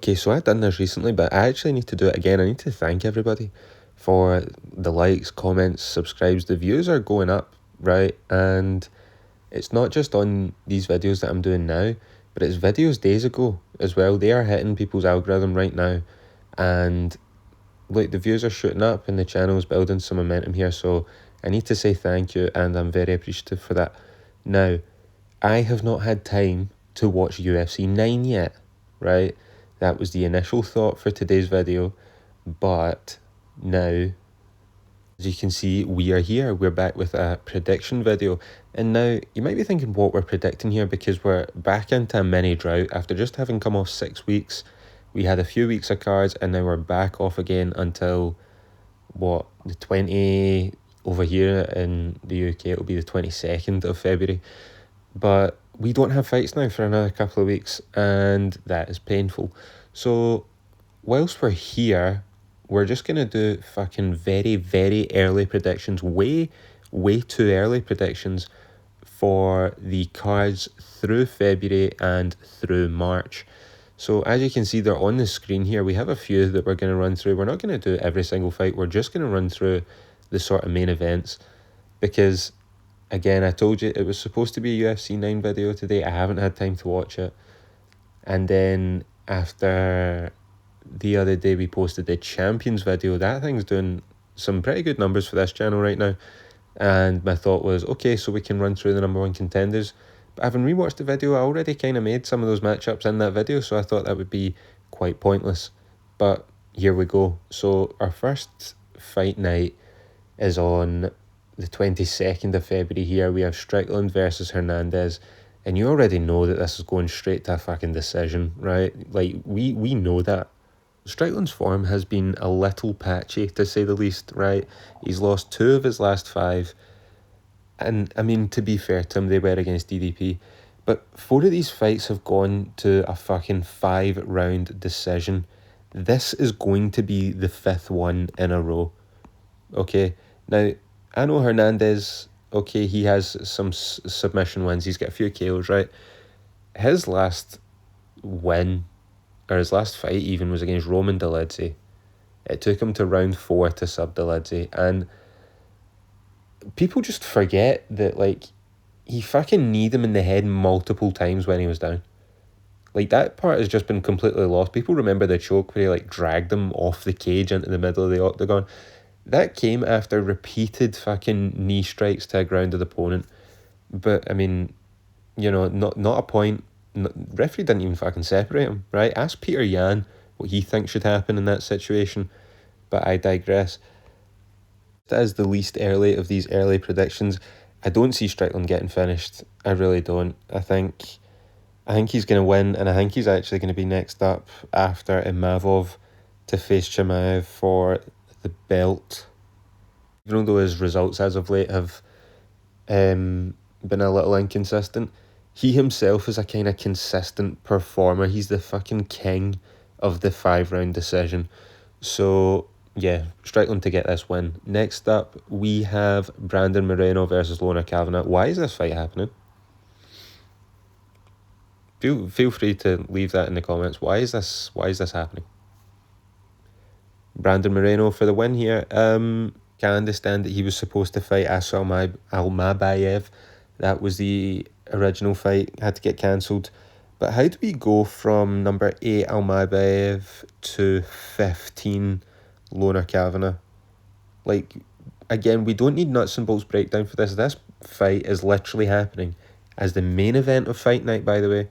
Okay, so I've done this recently, but I actually need to do it again. I need to thank everybody for the likes, comments, subscribes. The views are going up, right? And it's not just on these videos that I'm doing now, but it's videos days ago as well. They are hitting people's algorithm right now. And look, the views are shooting up and the channel is building some momentum here. So I need to say thank you, and I'm very appreciative for that. Now, I have not had time to watch UFC 9 yet, right? That was the initial thought for today's video, but now, as you can see, we are here. We're back with a prediction video. And now, you might be thinking what we're predicting here, because we're back into a mini drought after just having come off 6 weeks. We had a few weeks of cards, and now we're back off again until, what, the 20... over here in the UK, it'll be the 22nd of February. But we don't have fights now for another couple of weeks, and that is painful. So whilst we're here, we're just going to do fucking very, very early predictions, way too early predictions for the cards through February and through March. So as you can see, they're on the screen here. We have a few that we're going to run through. We're not going to do every single fight. We're just going to run through the sort of main events, because again, I told you it was supposed to be a UFC 9 video today. I haven't had time to watch it. And then after the other day we posted the Champions video, that thing's doing some pretty good numbers for this channel right now. And my thought was, okay, so we can run through the number one contenders. But having rewatched the video, I already kind of made some of those matchups in that video, so I thought that would be quite pointless. But here we go. So our first fight night is on the 22nd of February here. We have Strickland versus Hernandez, and you already know that this is going straight to a fucking decision, right? Like, we know that. Strickland's form has been a little patchy, to say the least, right? He's lost 2 of his last 5, and I mean, to be fair to him, they were against DDP, but 4 of these fights have gone to a fucking 5-round decision. This is going to be the 5th one in a row. Okay, now, I know Hernandez, okay, he has some submission wins. He's got a few KOs, right? His last win, or his last fight even, was against Roman Dolidze. It took him to round 4 to sub Dolidze, and people just forget that, like, he fucking kneed him in the head multiple times when he was down. Like, that part has just been completely lost. People remember the choke where he, like, dragged him off the cage into the middle of the octagon. That came after repeated fucking knee strikes to a grounded opponent. But, I mean, you know, not a point. Referee didn't even fucking separate him, right? Ask Peter Yan what he thinks should happen in that situation. But I digress. That is the least early of these early predictions. I don't see Strickland getting finished. I really don't. I think he's going to win, and I think he's actually going to be next up after Imavov to face Chimaev for the belt. Even though his results as of late have been a little inconsistent, he himself is a kind of consistent performer. He's the fucking king of the 5-round decision. So yeah, Strickland to get this win. Next up, we have Brandon Moreno versus Lerone Murphy. Why is this fight happening? Feel free to leave that in the comments. Why is this happening? Brandon Moreno for the win here. Can understand that he was supposed to fight Asa Almabayev. That was the original fight, had to get cancelled. But how do we go from number 8 Almabayev to 15 Lerone Murphy? Like, again, we don't need nuts and bolts breakdown for this. This fight is literally happening as the main event of fight night, by the way.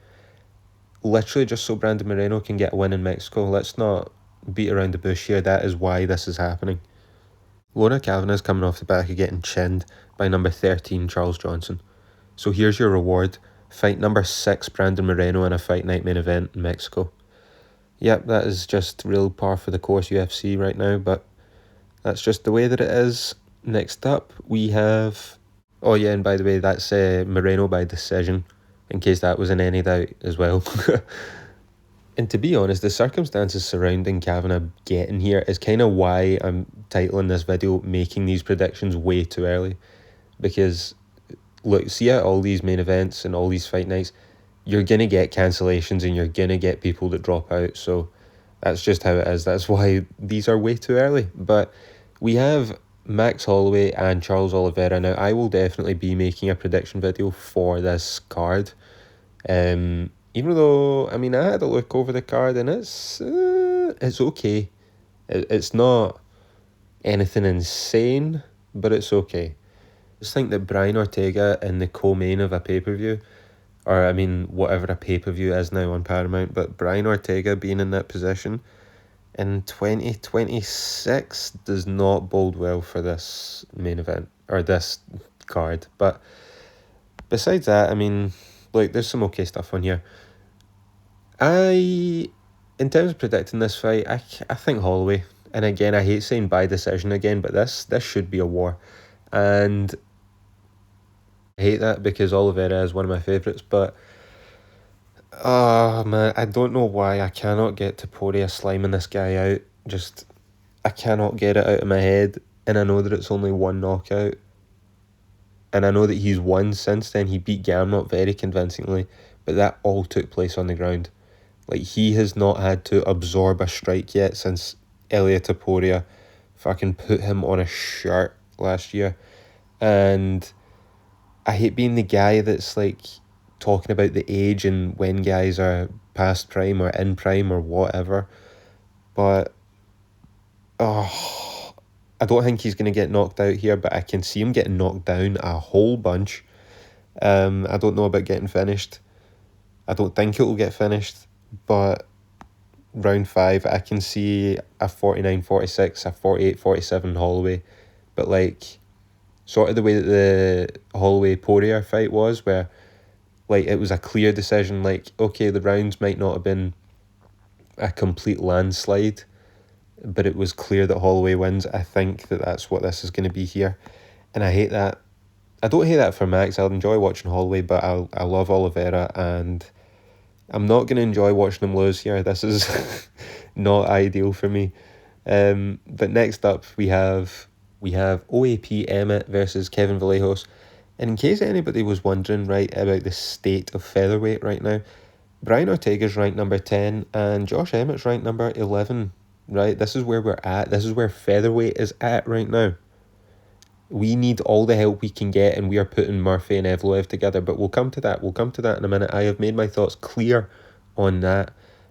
Literally just so Brandon Moreno can get a win in Mexico. Let's not beat around the bush here. That is why this is happening. Lerone Murphy is coming off the back of getting chinned by number 13 Charles Johnson. So here's your reward. Fight number 6 Brandon Moreno in a fight night main event in Mexico. Yep, that is just real par for the course UFC right now, but that's just the way that it is. Next up, we have... Oh yeah, and by the way, that's Moreno by decision, in case that was in any doubt as well. And to be honest, the circumstances surrounding Kavanagh getting here is kind of why I'm titling this video Making These Predictions Way Too Early. Because, look, see at all these main events and all these fight nights, you're going to get cancellations and you're going to get people that drop out. So That's just how it is. That's why these are way too early. But we have Max Holloway and Charles Oliveira. Now, I will definitely be making a prediction video for this card. Even though, I mean, I had a look over the card and it's okay. It's not anything insane, but it's okay. I just think that Brian Ortega in the co-main of a pay-per-view, or I mean, whatever a pay-per-view is now on Paramount, but Brian Ortega being in that position in 2026 does not bode well for this main event, or this card. But besides that, I mean, look, there's some okay stuff on here. In terms of predicting this fight, I think Holloway. And again, I hate saying by decision again, but this should be a war. And I hate that because Oliveira is one of my favourites, but oh man, I don't know why I cannot get Topuria sliming this guy out. Just, I cannot get it out of my head, and I know that it's only one knockout. And I know that he's won since then. He beat Gamrot very convincingly, but that all took place on the ground. Like, he has not had to absorb a strike yet since Ilia Topuria fucking put him on a shirt last year. And I hate being the guy that's like talking about the age and when guys are past prime or in prime or whatever. But I don't think he's going to get knocked out here, but I can see him getting knocked down a whole bunch. I don't know about getting finished. I don't think it will get finished, but round 5, I can see a 49-46, a 48-47 Holloway. But like, sort of the way that the Holloway-Poirier fight was, where like it was a clear decision, like, okay, the rounds might not have been a complete landslide, but it was clear that Holloway wins. I think that that's what this is going to be here. And I hate that. I don't hate that for Max. I'll enjoy watching Holloway, but I love Oliveira, and I'm not going to enjoy watching him lose here. This is not ideal for me. But next up, we have OAP Emmett versus Kevin Vallejos. And in case anybody was wondering, right, about the state of featherweight right now, Brian Ortega's ranked number 10 and Josh Emmett's ranked number 11, right? This is where we're at. This is where featherweight is at right now. We need all the help we can get, and we are putting Murphy and Evloev together, but we'll come to that. We'll come to that in a minute. I have made my thoughts clear on that.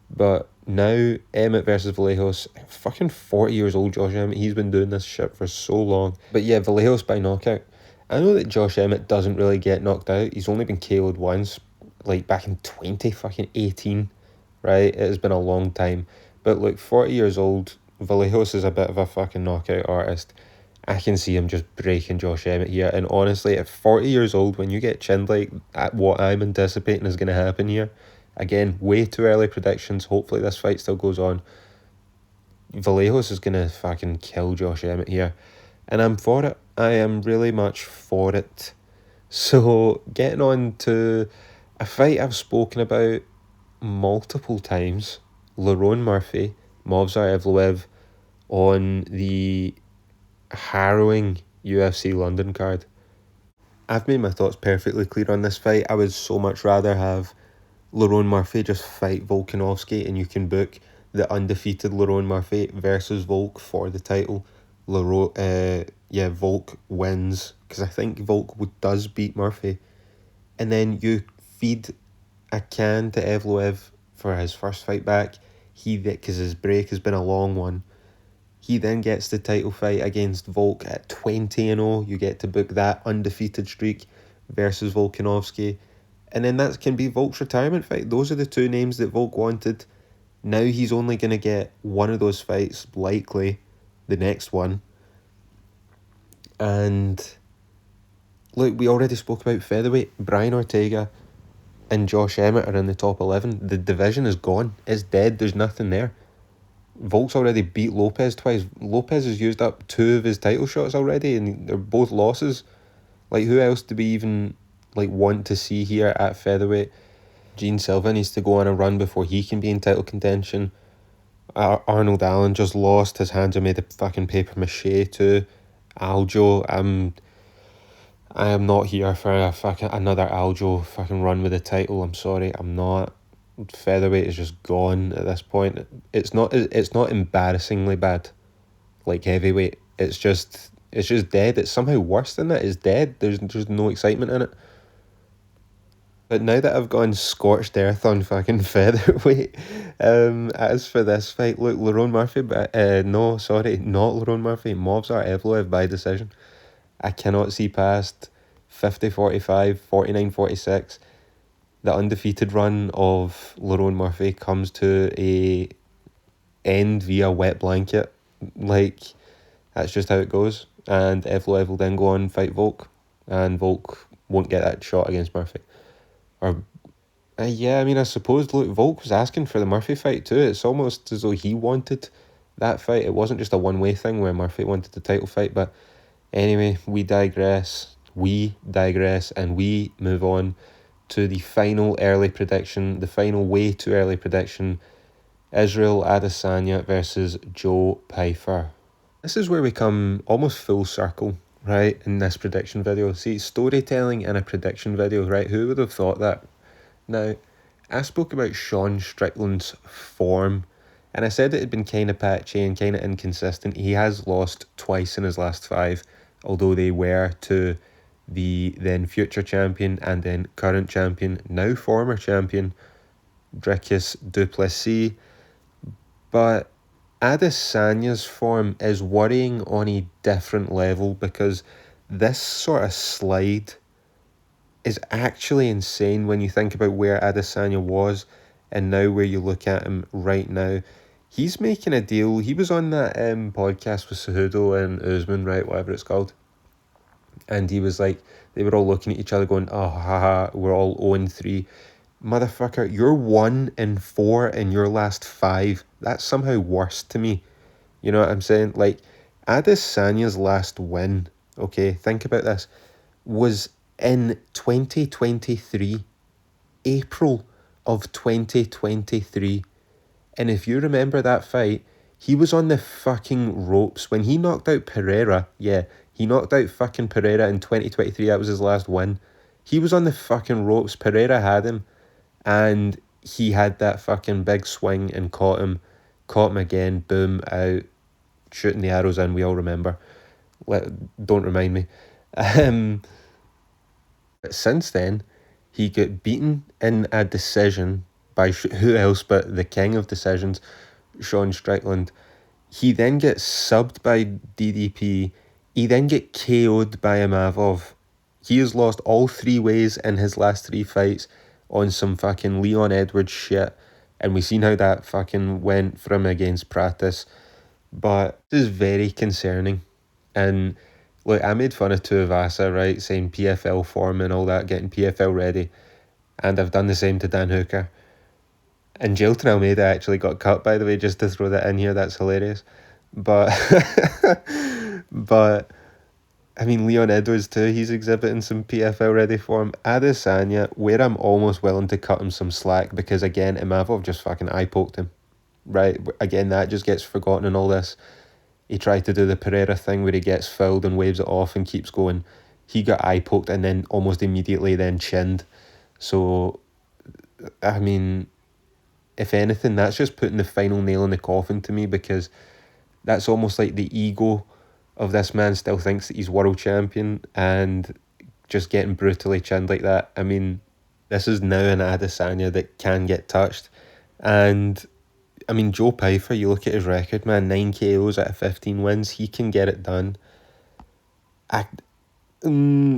But now, Emmett versus Vallejos, fucking 40 years old Josh Emmett. He's been doing this shit for so long. But yeah, Vallejos by knockout. I know that Josh Emmett doesn't really get knocked out. He's only been KO'd once, like back in 2018, right? It has been a long time. But look, 40 years old, Vallejos is a bit of a fucking knockout artist. I can see him just breaking Josh Emmett here. And honestly, at 40 years old, when you get chinned like at what I'm anticipating is going to happen here, again, way too early predictions. Hopefully this fight still goes on. Vallejos is going to fucking kill Josh Emmett here. And I'm for it. I am really much for it. So, getting on to a fight I've spoken about multiple times. Lerone Murphy, Movsar Evloev on the harrowing UFC London card. I've made my thoughts perfectly clear on this fight. I would so much rather have Lerone Murphy just fight Volkanovski, and you can book the undefeated Lerone Murphy versus Volk for the title. Volk wins, because I think Volk does beat Murphy. And then you feed a can to Evloev for his first fight back. Because his break has been a long one. He then gets the title fight against Volk at 20-0. You get to book that undefeated streak versus Volkanovski. And then that can be Volk's retirement fight. Those are the two names that Volk wanted. Now he's only going to get one of those fights, likely the next one. And look, we already spoke about featherweight. Brian Ortega and Josh Emmett are in the top 11. The division is gone. It's dead. There's nothing there. Volk's already beat Lopez twice. Lopez has used up 2 of his title shots already, and they're both losses. Like, who else do we even want to see here at featherweight? Gene Silva needs to go on a run before he can be in title contention. Arnold Allen just lost. His hands are made of fucking paper mache too. Aljo, I am not here for another Aljo fucking run with the title. I'm sorry, I'm not. featherweight is just gone at this point. It's not embarrassingly bad like heavyweight. It's just dead. It's somehow worse than that. It's dead. There's no excitement in it. But now that I've gone scorched earth on fucking featherweight, as for this fight, look, Lerone Murphy, no, sorry, not Lerone Murphy, Movsar Evloev by decision. I cannot see past 50-45, 49-46. The undefeated run of Lerone Murphy comes to a end via wet blanket. Like, that's just how it goes. And Evloev will then go on and fight Volk, and Volk won't get that shot against Murphy. Or, yeah, I mean, I suppose, look, Volk was asking for the Murphy fight too. It's almost as though he wanted that fight. It wasn't just a one-way thing where Murphy wanted the title fight. But anyway, we digress, and we move on to the final early prediction, the final way too early prediction, Israel Adesanya versus Joe Pyfer. This is where we come almost full circle, right, in this prediction video. See, storytelling in a prediction video, right? Who would have thought that? Now, I spoke about Sean Strickland's form, and I said it had been kind of patchy and kind of inconsistent. He has lost twice in his last 5, although they were to the then future champion and then current champion, now former champion, Dricus du Plessis. But Adesanya's form is worrying on a different level because this sort of slide is actually insane when you think about where Adesanya was and now where you look at him right now. He's making a deal. He was on that podcast with Cejudo and Usman, right, whatever it's called. And he was like, they were all looking at each other going, oh, haha, we're all 0-3. Motherfucker, you're 1-4 in your last 5. That's somehow worse to me. You know what I'm saying? Like, Adesanya's last win, okay, think about this, was in 2023, April of 2023. And if you remember that fight, he was on the fucking ropes. When he knocked out Pereira, yeah, he knocked out fucking Pereira in 2023. That was his last win. He was on the fucking ropes. Pereira had him. And he had that fucking big swing and caught him again, boom, out, shooting the arrows in, we all remember. Don't remind me. But since then, he got beaten in a decision by who else but the king of decisions, Sean Strickland. He then gets subbed by DDP. He then gets KO'd by Imavov. He has lost all 3 ways in his last 3 fights on some fucking Leon Edwards shit. And we've seen how that fucking went for him against Pratis. But this is very concerning. And look, I made fun of Tuivasa, right, saying PFL form and all that, getting PFL ready. And I've done the same to Dan Hooker. And Jailton Almeida actually got cut, by the way, just to throw that in here. That's hilarious. But, but I mean, Leon Edwards too, he's exhibiting some PFL ready form. Adesanya, where I'm almost willing to cut him some slack, because again, Imavov just fucking eye-poked him. Right? Again, that just gets forgotten in all this. He tried to do the Pereira thing where he gets fouled and waves it off and keeps going. He got eye-poked and then almost immediately then chinned. So, I mean, if anything, that's just putting the final nail in the coffin to me, because that's almost like the ego of this man still thinks that he's world champion, and just getting brutally chinned like that. I mean, this is now an Adesanya that can get touched. And, I mean, Joe Pyfer, you look at his record, man, 9 KOs out of 15 wins. He can get it done.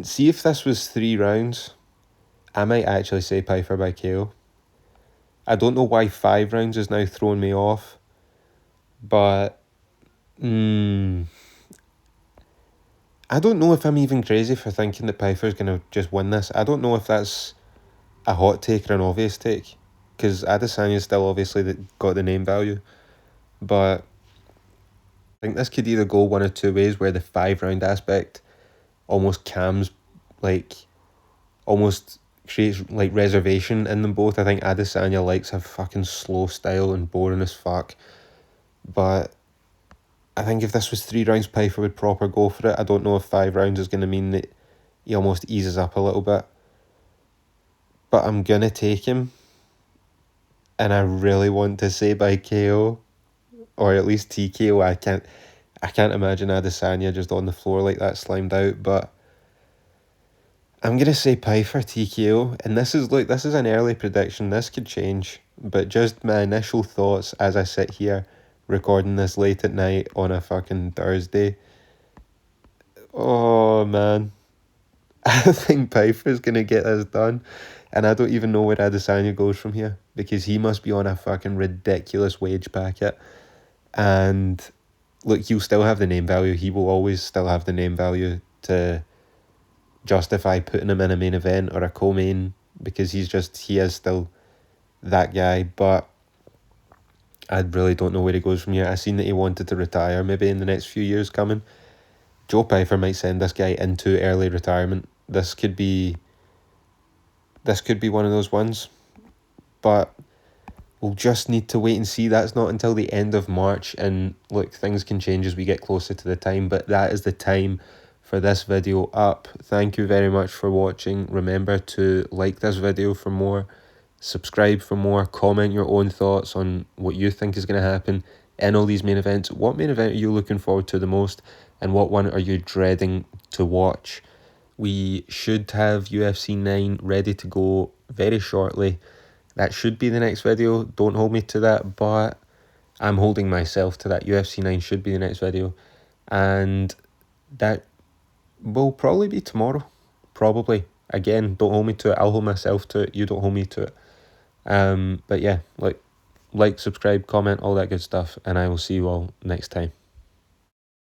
See, if this was 3 rounds, I might actually say Pyfer by KO. I don't know why 5 rounds is now throwing me off, but I don't know if I'm even crazy for thinking that Pyfer's going to just win this. I don't know if that's a hot take or an obvious take, because Adesanya's still obviously got the name value, but I think this could either go one of 2 ways, where the 5-round aspect almost cams, like, almost creates like reservation in them both. I think Adesanya likes a fucking slow style and boring as fuck, but I think if this was 3 rounds, Pyfer would proper go for it. I don't know if 5 rounds is going to mean that he almost eases up a little bit, but I'm going to take him and I really want to say by KO, or at least TKO. I can't imagine Adesanya just on the floor like that, slimed out, but I'm gonna say Pyfer TKO, and this is an early prediction. This could change, but just my initial thoughts as I sit here recording this late at night on a fucking Thursday. Oh man, I think Pyfer's gonna get this done, and I don't even know where Adesanya goes from here because he must be on a fucking ridiculous wage packet, and look, he'll still have the name value. He will always still have the name value to justify putting him in a main event or a co-main because he is still that guy. But I really don't know where he goes from here. I seen that he wanted to retire maybe in the next few years coming. Joe Pyfer might send this guy into early retirement. This could be one of those ones, but we'll just need to wait and see. That's not until the end of March, and look, things can change as we get closer to the time, but that is the time for this video up. Thank you very much for watching. Remember to like this video for more, subscribe for more, comment your own thoughts on what you think is going to happen in all these main events. What main event are you looking forward to the most, and what one are you dreading to watch? We should have UFC 9 ready to go very shortly. That should be the next video. Don't hold me to that, but I'm holding myself to that. UFC 9 should be the next video, and that will probably be tomorrow. Probably. Again, don't hold me to it. I'll hold myself to it. You don't hold me to it. But yeah, like, subscribe, comment, all that good stuff, and I will see you all next time.